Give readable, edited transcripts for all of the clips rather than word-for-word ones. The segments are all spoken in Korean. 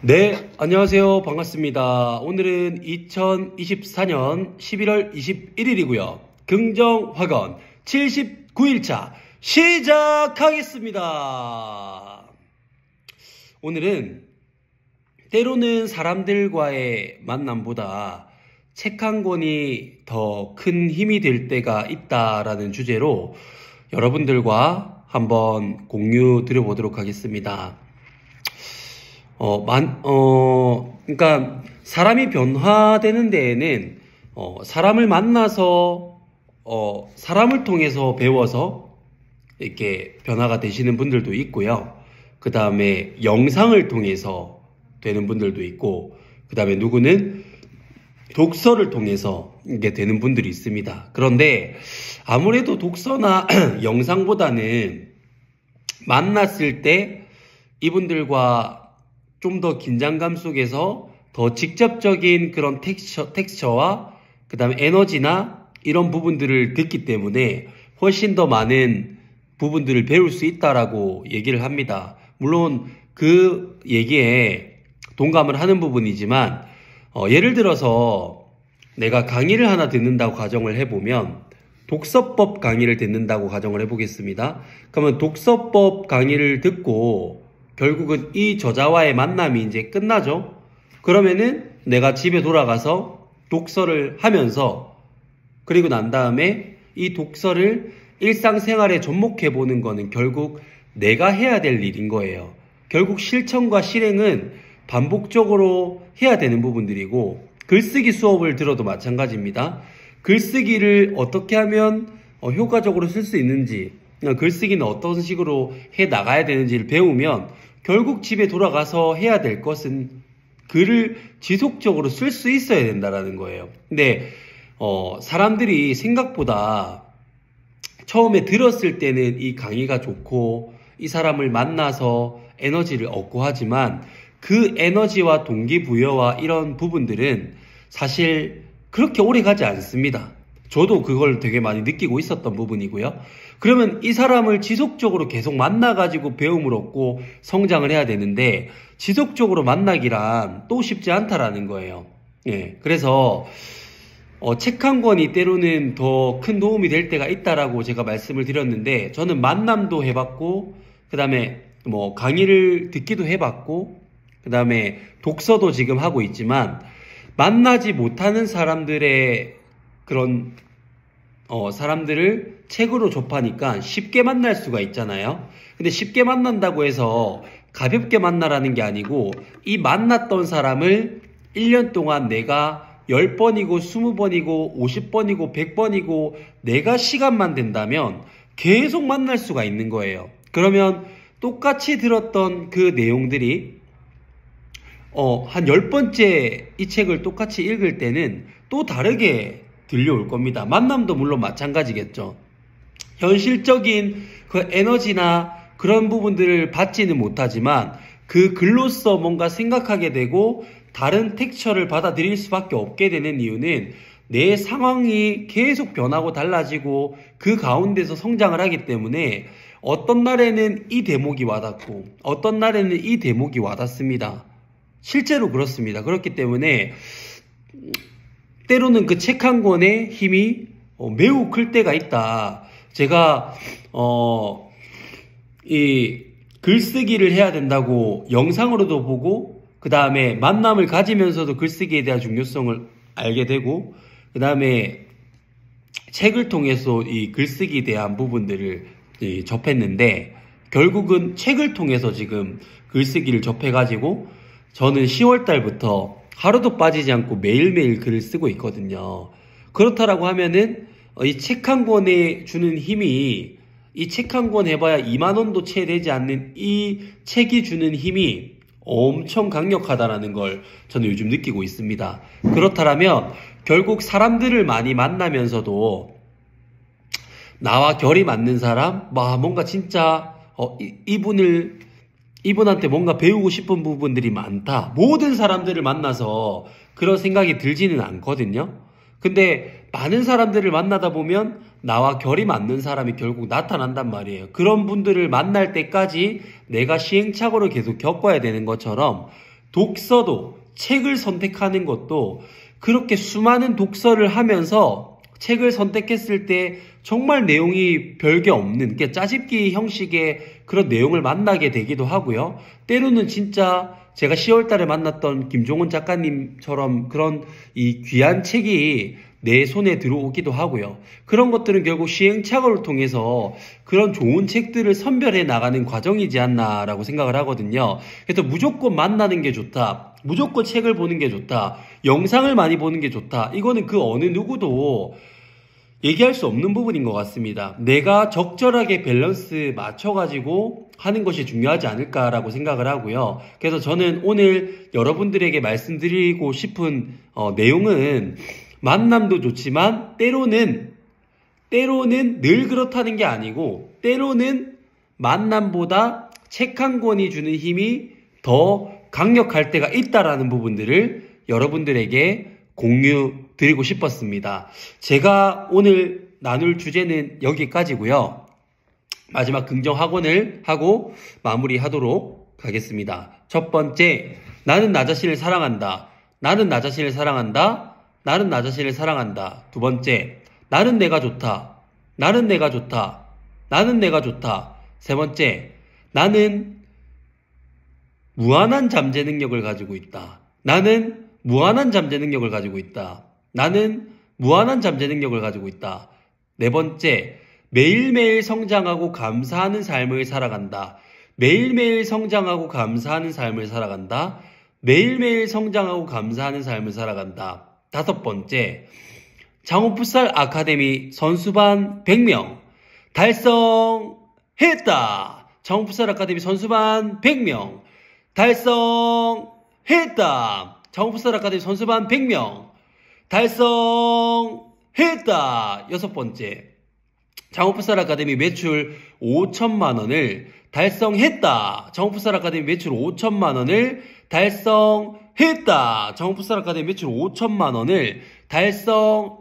네, 안녕하세요. 반갑습니다. 오늘은 2024년 11월 21일이고요. 긍정확언 79일차 시작하겠습니다. 오늘은 때로는 사람들과의 만남보다 책 한 권이 더 큰 힘이 될 때가 있다라는 주제로 여러분들과 한번 공유 드려보도록 하겠습니다. 그러니까 사람이 변화되는 데에는 사람을 만나서 사람을 통해서 배워서 이렇게 변화가 되시는 분들도 있고요. 그 다음에 영상을 통해서 되는 분들도 있고, 그 다음에 누구는 독서를 통해서 이게 되는 분들이 있습니다. 그런데 아무래도 독서나 영상보다는 만났을 때 이분들과 좀 더 긴장감 속에서 더 직접적인 그런 텍스처와 그 다음에 에너지나 이런 부분들을 듣기 때문에 훨씬 더 많은 부분들을 배울 수 있다라고 얘기를 합니다. 물론 그 얘기에 동감을 하는 부분이지만 예를 들어서 내가 강의를 하나 듣는다고 가정을 해보면 독서법 강의를 듣는다고 가정을 해보겠습니다. 그러면 독서법 강의를 듣고 결국은 이 저자와의 만남이 이제 끝나죠. 그러면은 내가 집에 돌아가서 독서를 하면서 그리고 난 다음에 이 독서를 일상생활에 접목해보는 거는 결국 내가 해야 될 일인 거예요. 결국 실천과 실행은 반복적으로 해야 되는 부분들이고, 글쓰기 수업을 들어도 마찬가지입니다. 글쓰기를 어떻게 하면 효과적으로 쓸 수 있는지, 글쓰기는 어떤 식으로 해 나가야 되는지를 배우면 결국 집에 돌아가서 해야 될 것은 글을 지속적으로 쓸 수 있어야 된다는 거예요. 근데 사람들이 생각보다 처음에 들었을 때는 이 강의가 좋고 이 사람을 만나서 에너지를 얻고 하지만 그 에너지와 동기부여와 이런 부분들은 사실 그렇게 오래 가지 않습니다. 저도 그걸 되게 많이 느끼고 있었던 부분이고요. 그러면 이 사람을 지속적으로 계속 만나가지고 배움을 얻고 성장을 해야 되는데 지속적으로 만나기란 또 쉽지 않다라는 거예요. 예, 그래서 책 한 권이 때로는 더 큰 도움이 될 때가 있다라고 제가 말씀을 드렸는데, 저는 만남도 해봤고 그 다음에 뭐 강의를 듣기도 해봤고 그 다음에 독서도 지금 하고 있지만, 만나지 못하는 사람들의 그런 사람들을 책으로 접하니까 쉽게 만날 수가 있잖아요. 근데 쉽게 만난다고 해서 가볍게 만나라는 게 아니고, 이 만났던 사람을 1년 동안 내가 10번이고 20번이고 50번이고 100번이고 내가 시간만 된다면 계속 만날 수가 있는 거예요. 그러면 똑같이 들었던 그 내용들이 한 10번째 이 책을 똑같이 읽을 때는 또 다르게 들려올 겁니다. 만남도 물론 마찬가지겠죠. 현실적인 그 에너지나 그런 부분들을 받지는 못하지만 그 글로써 뭔가 생각하게 되고 다른 텍스처를 받아들일 수밖에 없게 되는 이유는 내 상황이 계속 변하고 달라지고 그 가운데서 성장을 하기 때문에 어떤 날에는 이 대목이 와닿고 어떤 날에는 이 대목이 와닿습니다. 실제로 그렇습니다. 그렇기 때문에 때로는 그 책 한 권의 힘이 매우 클 때가 있다. 제가 이 글쓰기를 해야 된다고 영상으로도 보고, 그 다음에 만남을 가지면서도 글쓰기에 대한 중요성을 알게 되고, 그 다음에 책을 통해서 이 글쓰기에 대한 부분들을 접했는데, 결국은 책을 통해서 지금 글쓰기를 접해가지고 저는 10월 달부터 하루도 빠지지 않고 매일매일 글을 쓰고 있거든요. 그렇다라고 하면은 이 책 한 권에 주는 힘이, 이 책 한 권 해봐야 2만 원도 채 되지 않는 이 책이 주는 힘이 엄청 강력하다라는 걸 저는 요즘 느끼고 있습니다. 그렇다면 결국 사람들을 많이 만나면서도 나와 결이 맞는 사람, 뭔가 진짜 이분한테 뭔가 배우고 싶은 부분들이 많다. 모든 사람들을 만나서 그런 생각이 들지는 않거든요. 근데 많은 사람들을 만나다 보면 나와 결이 맞는 사람이 결국 나타난단 말이에요. 그런 분들을 만날 때까지 내가 시행착오를 계속 겪어야 되는 것처럼 독서도, 책을 선택하는 것도 그렇게 수많은 독서를 하면서 책을 선택했을 때 정말 내용이 별게 없는 짜집기 형식의 그런 내용을 만나게 되기도 하고요. 때로는 진짜 제가 10월 달에 만났던 김종원 작가님처럼 그런 이 귀한 책이 내 손에 들어오기도 하고요. 그런 것들은 결국 시행착오를 통해서 그런 좋은 책들을 선별해 나가는 과정이지 않나라고 생각을 하거든요. 그래서 무조건 만나는 게 좋다, 무조건 책을 보는 게 좋다, 영상을 많이 보는 게 좋다, 이거는 그 어느 누구도 얘기할 수 없는 부분인 것 같습니다. 내가 적절하게 밸런스 맞춰가지고 하는 것이 중요하지 않을까라고 생각을 하고요. 그래서 저는 오늘 여러분들에게 말씀드리고 싶은 내용은, 만남도 좋지만 때로는 늘 그렇다는 게 아니고, 때로는 만남보다 책 한 권이 주는 힘이 더 강력할 때가 있다라는 부분들을 여러분들에게 공유 드리고 싶었습니다. 제가 오늘 나눌 주제는 여기까지고요. 마지막 긍정학원을 하고 마무리하도록 하겠습니다. 첫 번째, 나는 나 자신을 사랑한다. 나는 나 자신을 사랑한다. 나는 나 자신을 사랑한다. 두 번째, 나는 내가 좋다. 나는 내가 좋다. 나는 내가 좋다. 세 번째, 나는 무한한 잠재 능력을 가지고 있다. 나는 무한한 잠재 능력을 가지고 있다. 나는 무한한 잠재 능력을 가지고 있다. 네 번째, 매일매일 성장하고 감사하는 삶을 살아간다. 매일매일 성장하고 감사하는 삶을 살아간다. 매일매일 성장하고 감사하는 삶을 살아간다. 다섯 번째, 장호풋살 아카데미 선수반 100명 달성했다. 장호풋살 아카데미 선수반 100명 달성했다. 장호풋살 아카데미 선수반 100명 달성했다. 여섯 번째, 장호풋살 아카데미 매출 5천만 원을 달성했다. 장호풋살 아카데미 매출 5천만 원을 달성했다. 장호풋살 아카데미 매출 5천만 원을 달성했다.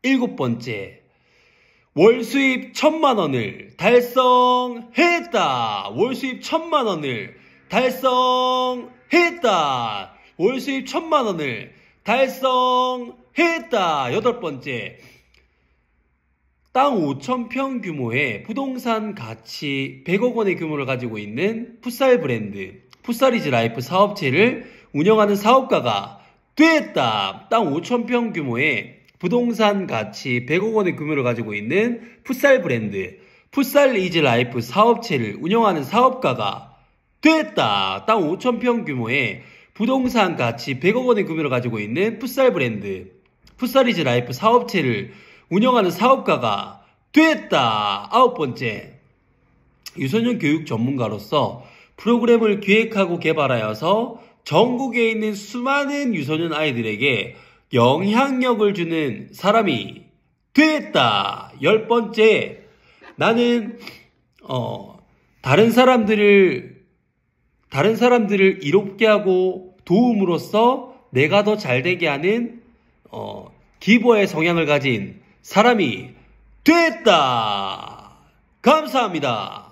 일곱 번째, 월 수입 1,000만 원을 달성했다. 월 수입 1,000만 원을 달성했다. 월 수입 1,000만 원을 달성했다. 여덟 번째, 땅 5,000평 규모의 부동산 가치 100억 원의 규모를 가지고 있는 풋살 브랜드 풋살이즈 라이프 사업체를 운영하는 사업가가 됐다. 땅 5,000평 규모의 부동산 가치 100억 원의 규모를 가지고 있는 풋살 브랜드 풋살이즈 라이프 사업체를 운영하는 사업가가 됐다. 땅 5,000평 규모의 부동산 가치 100억 원의 규모를 가지고 있는 풋살 브랜드 풋살이즈 라이프 사업체를 운영하는 사업가가 됐다. 아홉 번째, 유소년 교육 전문가로서 프로그램을 기획하고 개발하여서 전국에 있는 수많은 유소년 아이들에게 영향력을 주는 사람이 됐다. 열 번째, 나는 다른 사람들을 이롭게 하고 도움으로써 내가 더 잘되게 하는 기버의 성향을 가진 사람이 됐다. 감사합니다.